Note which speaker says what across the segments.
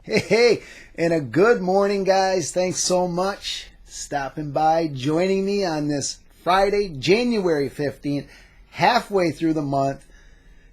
Speaker 1: Hey, and a good morning, guys. Thanks so much stopping by, joining me on this Friday, January 15th, halfway through the month.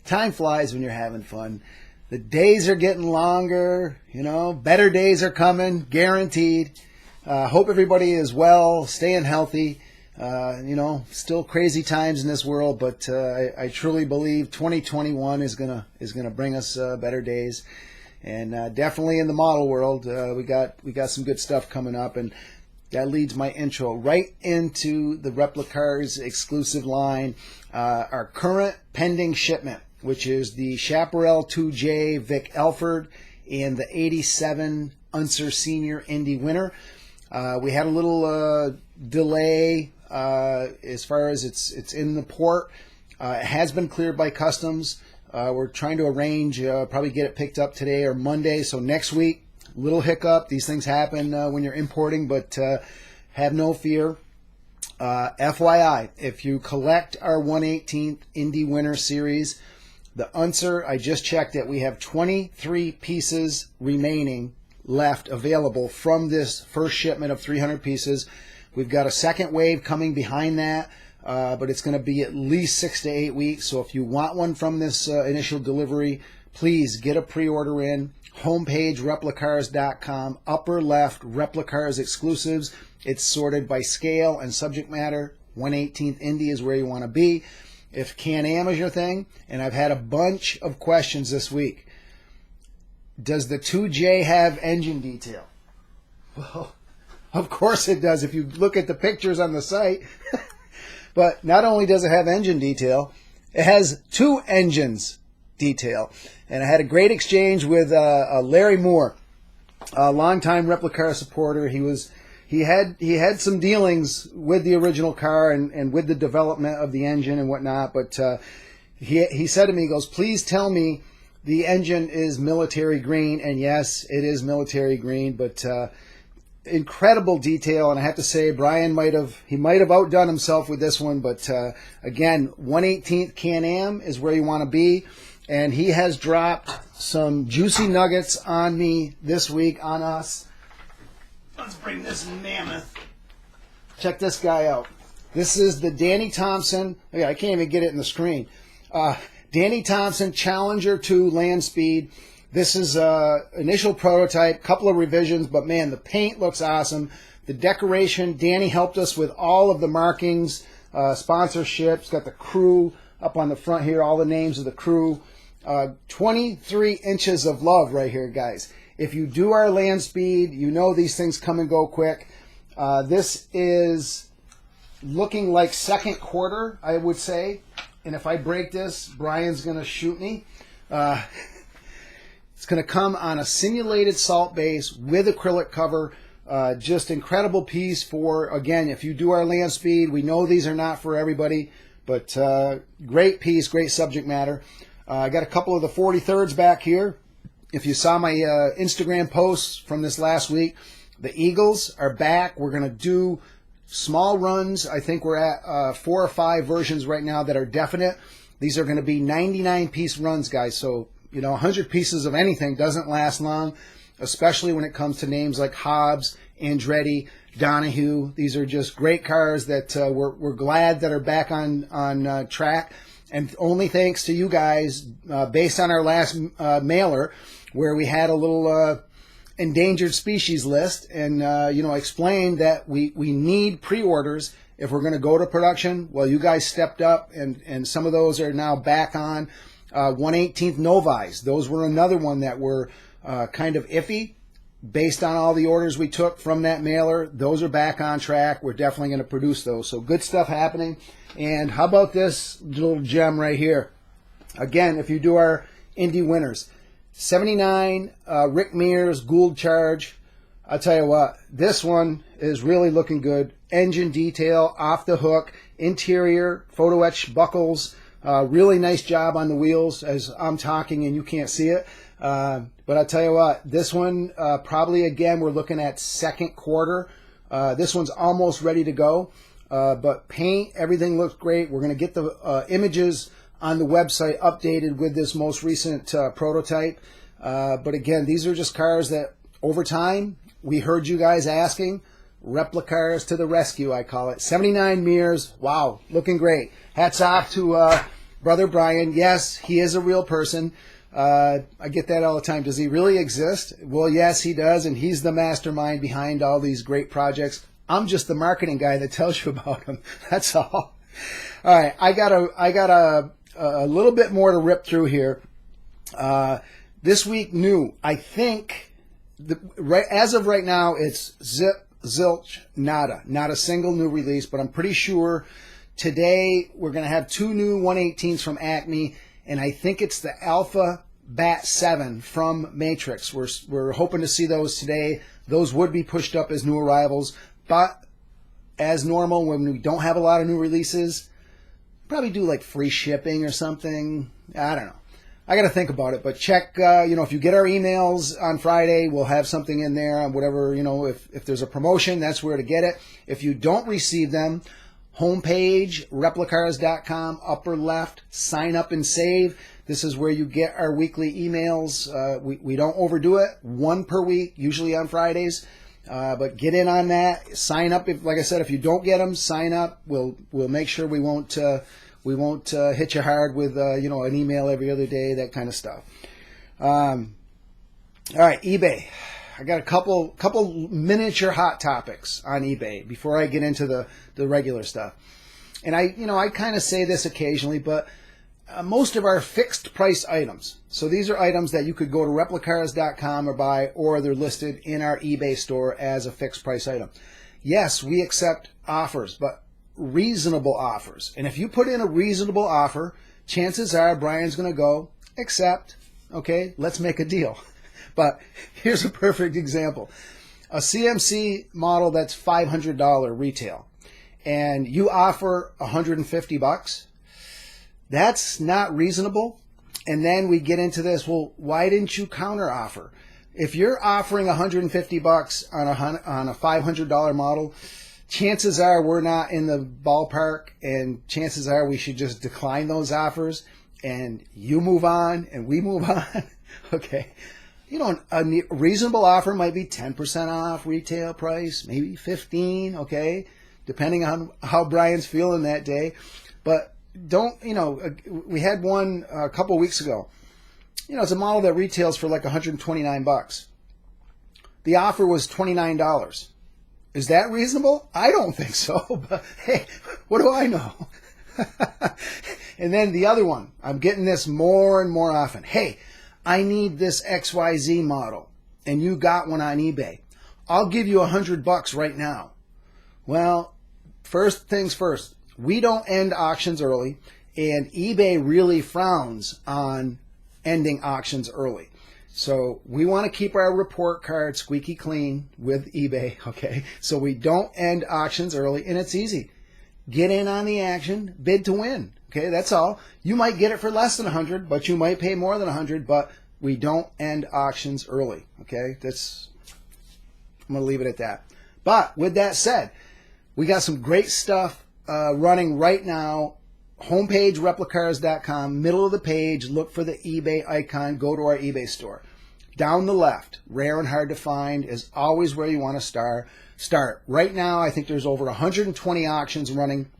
Speaker 1: Time flies when you're having fun. The days are getting longer, better days are coming, guaranteed. Hope everybody is well, staying healthy. Still crazy times in this world, but I truly believe 2021 is gonna bring us better days. And definitely in the model world, we got some good stuff coming up, and that leads my intro right into the Replicarz exclusive line, our current pending shipment, which is the Chaparral 2J Vic Elford and the 87 Unser Senior Indy winner. We had a little delay as far as it's in the port. It has been cleared by customs. We're trying to arrange, probably get it picked up today or Monday. So next week, little hiccup. These things happen when you're importing, but have no fear. FYI, if you collect our 1/18th Indy Winner Series, the Unser, I just checked it. We have 23 pieces remaining left available from this first shipment of 300 pieces. We've got a second wave coming behind that. But it's going to be at least 6 to 8 weeks. So if you want one from this initial delivery, please get a pre-order in. Homepage, replicarz.com. Upper left, Replicarz exclusives. It's sorted by scale and subject matter. 1/18th Indy is where you want to be. If Can-Am is your thing, and I've had a bunch of questions this week. Does the 2J have engine detail? Well, of course it does. If you look at the pictures on the site. But not only does it have engine detail, it has two engines detail. And I had a great exchange with Larry Moore, a longtime Replicarz supporter. He had some dealings with the original car and with the development of the engine and whatnot. But he said to me, he goes, "Please tell me the engine is military green." And yes, it is military green, but incredible detail. And I have to say, Brian might have outdone himself with this one, but again, 1/18th Can-Am is where you want to be. And he has dropped some juicy nuggets on me this week, on us. Let's bring this mammoth. Check this guy out. This is the Danny Thompson. I can't even get it in the screen. Danny Thompson Challenger 2 Land Speed. This is initial prototype, couple of revisions, but man, the paint looks awesome. The decoration, Danny helped us with all of the markings, sponsorships, got the crew up on the front here, all the names of the crew. 23 inches of love right here, guys. If you do our land speed, you know these things come and go quick. This is looking like second quarter, I would say. And if I break this, Brian's going to shoot me. It's going to come on a simulated salt base with acrylic cover. Just incredible piece for, again, if you do our land speed, we know these are not for everybody, but great piece, great subject matter. I got a couple of the 43rds back here. If you saw my Instagram posts from this last week, the Eagles are back. We're going to do small runs. I think we're at 4 or 5 versions right now that are definite. These are going to be 99-piece runs, guys, so 100 pieces of anything doesn't last long, especially when it comes to names like Hobbs, Andretti, Donahue. These are just great cars that we're glad that are back on track. And only thanks to you guys, based on our last mailer, where we had a little endangered species list and, explained that we need pre-orders if we're going to go to production. Well, you guys stepped up, and some of those are now back on. 1/18th Novi's. Those were another one that were kind of iffy based on all the orders we took from that mailer. Those are back on track. We're definitely going to produce those. So good stuff happening. And how about this little gem right here? Again, if you do our Indy winners, 79 Rick Mears Gould Charge. I'll tell you what, this one is really looking good. Engine detail, off the hook, interior, photo etch buckles. Really nice job on the wheels as I'm talking and you can't see it. But I'll tell you what, this one probably, again, we're looking at second quarter. This one's almost ready to go. But paint, everything looks great. We're going to get the images on the website updated with this most recent prototype. But again, these are just cars that over time, we heard you guys asking. Replicarz to the rescue, I call it. 79 mirrors. Wow, looking great. Hats off to Brother Brian. Yes, he is a real person. I get that all the time. Does he really exist? Well, yes, he does, and he's the mastermind behind all these great projects. I'm just the marketing guy that tells you about them. That's all. All right, I got a little bit more to rip through here. This week, new. I think, as of right now, it's zip, zilch, nada. Not a single new release, but I'm pretty sure today we're going to have 2 new 118s from Acme, and I think it's the Alpha Bat 7 from Matrix. We're hoping to see those today. Those would be pushed up as new arrivals, but as normal, when we don't have a lot of new releases, probably do like free shipping or something. I don't know. I got to think about it, but check, if you get our emails on Friday, we'll have something in there on whatever, if there's a promotion, that's where to get it. If you don't receive them, homepage, replicarz.com, upper left, sign up and save. This is where you get our weekly emails. We don't overdo it, 1 per week, usually on Fridays. But get in on that. Sign up. Like I said, if you don't get them, sign up. We'll make sure we won't hit you hard with an email every other day, that kind of stuff. All right, eBay. I got a couple miniature hot topics on eBay before I get into the regular stuff. And I kind of say this occasionally, but most of our fixed price items. So these are items that you could go to replicarz.com or buy, or they're listed in our eBay store as a fixed price item. Yes, we accept offers, but reasonable offers. And if you put in a reasonable offer, chances are Brian's going to go, accept, okay, let's make a deal. But here's a perfect example. A CMC model that's $500 retail, and you offer $150, that's not reasonable. And then we get into this, well, why didn't you counter offer? If you're offering $150 on a $500 model, chances are we're not in the ballpark, and chances are we should just decline those offers, and you move on and we move on. Okay. A reasonable offer might be 10% off retail price, maybe 15, okay, depending on how Brian's feeling that day. But don't, we had one a couple weeks ago. It's a model that retails for like $129. The offer was $29. Is that reasonable? I don't think so, but hey, what do I know? And then the other one, I'm getting this more and more often. Hey, I need this XYZ model, and you got one on eBay. I'll give you $100 right now. Well, first things first, we don't end auctions early, and eBay really frowns on ending auctions early. So we want to keep our report card squeaky clean with eBay, okay? So we don't end auctions early, and it's easy. Get in on the action, bid to win, okay? That's all. You might get it for less than 100, but you might pay more than 100, but we don't end auctions early, okay? I'm going to leave it at that. But with that said, we got some great stuff running right now. Homepage, replicarz.com, middle of the page, look for the eBay icon, go to our eBay store. Down the left, rare and hard to find, is always where you want to start. Right now, I think there's over 120 auctions running.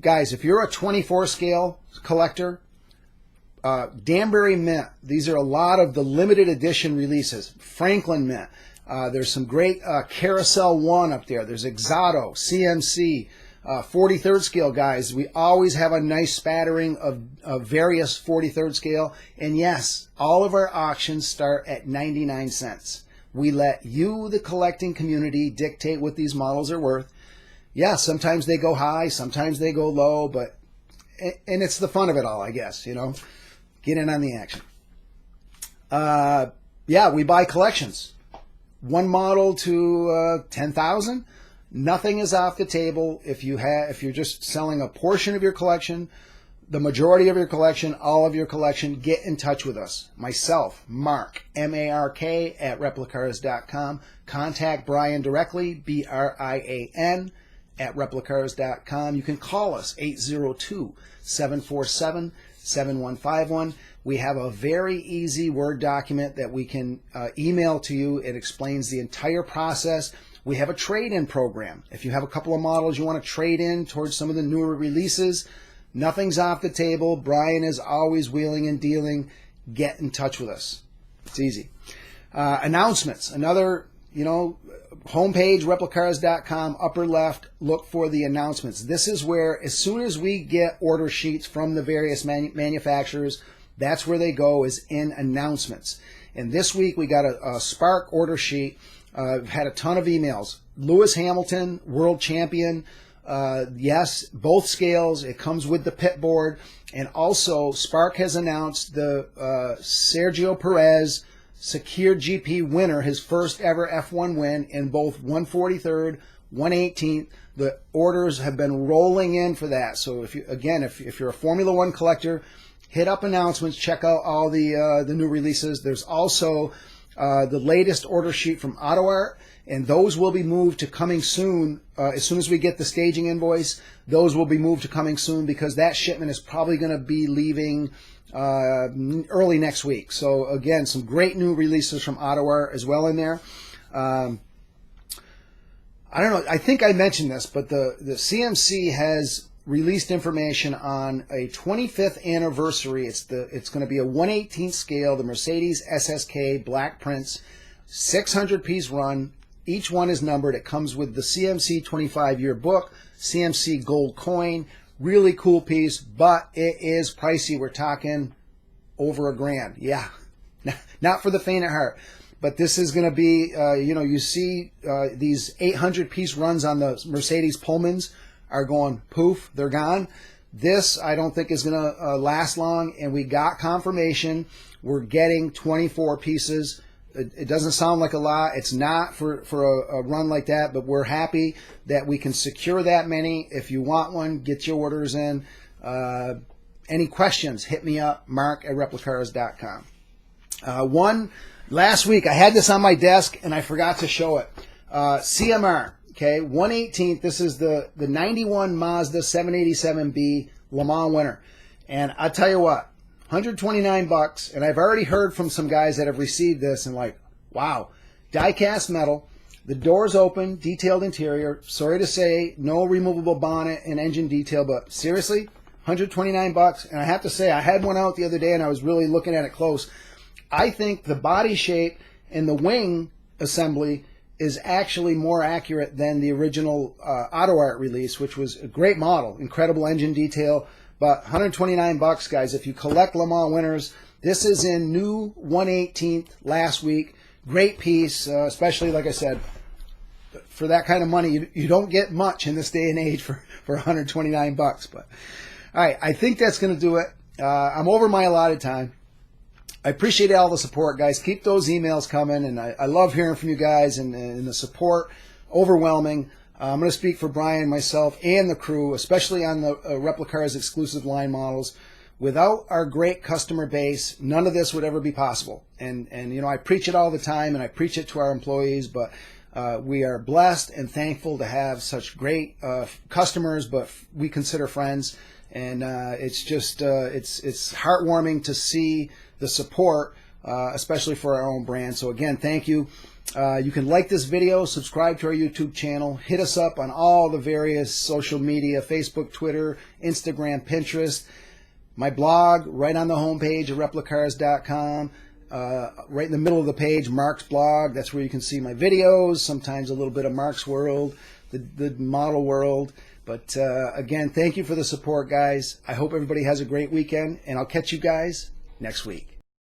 Speaker 1: Guys, if you're a 24 scale collector, Danbury Mint, these are a lot of the limited edition releases. Franklin Mint, there's some great Carousel 1 up there. There's Exoto, CMC, 43rd scale, guys. We always have a nice spattering of various 43rd scale. And yes, all of our auctions start at 99 cents. We let you, the collecting community, dictate what these models are worth. Yeah, sometimes they go high, sometimes they go low, and it's the fun of it all, I guess, Get in on the action. Yeah, we buy collections. One model to 10,000. Nothing is off the table if you're just selling a portion of your collection, the majority of your collection, all of your collection. Get in touch with us. Myself, Mark, M-A-R-K, at replicarz.com. Contact Brian directly, B-R-I-A-N, at replicarz.com. You can call us, 802-747-7151. We have a very easy Word document that we can email to you. It explains the entire process. We have a trade-in program. If you have a couple of models you want to trade in towards some of the newer releases, nothing's off the table. Brian is always wheeling and dealing. Get in touch with us. It's easy. Announcements. Another, homepage, replicarz.com, upper left, look for the announcements. This is where, as soon as we get order sheets from the various manufacturers, that's where they go, is in announcements. And this week we got a Spark order sheet. I've had a ton of emails. Lewis Hamilton, world champion. Yes, both scales. It comes with the pit board. And also, Spark has announced the Sergio Perez secured GP winner, his first ever F1 win in both 143rd, 118th. The orders have been rolling in for that. So if you're a Formula One collector, hit up announcements, check out all the new releases. There's also the latest order sheet from AutoArt, and those will be moved to coming soon. As soon as we get the staging invoice, those will be moved to coming soon, because that shipment is probably going to be leaving early next week. So again, some great new releases from AutoArt as well in there. I don't know, I think I mentioned this, but the CMC has released information on a 25th anniversary. It's going to be a 1/18th scale, the Mercedes SSK Black Prince, 600-piece run. Each one is numbered. It comes with the CMC 25-year book, CMC gold coin. Really cool piece, but it is pricey. We're talking over $1,000. Yeah, not for the faint of heart. But this is going to be, you see these 800-piece runs on the Mercedes Pullmans are going poof, they're gone. This, I don't think, is going to last long, and we got confirmation. We're getting 24 pieces. It doesn't sound like a lot. It's not for a run like that, but we're happy that we can secure that many. If you want one, get your orders in. Any questions, hit me up, mark@replicarz.com. One, last week, I had this on my desk, and I forgot to show it. CMR, okay, 1/18th. This is the 91 Mazda 787B Le Mans winner. And I'll tell you what, $129, and I've already heard from some guys that have received this and like, wow, die-cast metal, the doors open, detailed interior. Sorry to say, no removable bonnet and engine detail, but seriously, $129. And I have to say, I had one out the other day and I was really looking at it close. I think the body shape and the wing assembly is actually more accurate than the original AutoArt release, which was a great model, incredible engine detail. But $129, guys. If you collect Le Mans winners, this is in new 1/18th last week. Great piece, especially, like I said, for that kind of money. You don't get much in this day and age for $129. But all right, I think that's going to do it. I'm over my allotted time. I appreciate all the support, guys. Keep those emails coming, and I love hearing from you guys, and the support, overwhelming. I'm going to speak for Brian, myself, and the crew, especially on the Replicarz exclusive line models. Without our great customer base, none of this would ever be possible. And I preach it all the time, and I preach it to our employees, but we are blessed and thankful to have such great customers, but we consider friends. And it's just, it's heartwarming to see the support, especially for our own brand. So again, thank you. You can like this video, subscribe to our YouTube channel, hit us up on all the various social media, Facebook, Twitter, Instagram, Pinterest. My blog, right on the homepage at replicarz.com. Right in the middle of the page, Mark's blog. That's where you can see my videos, sometimes a little bit of Mark's world, the model world. But again, thank you for the support, guys. I hope everybody has a great weekend, and I'll catch you guys next week.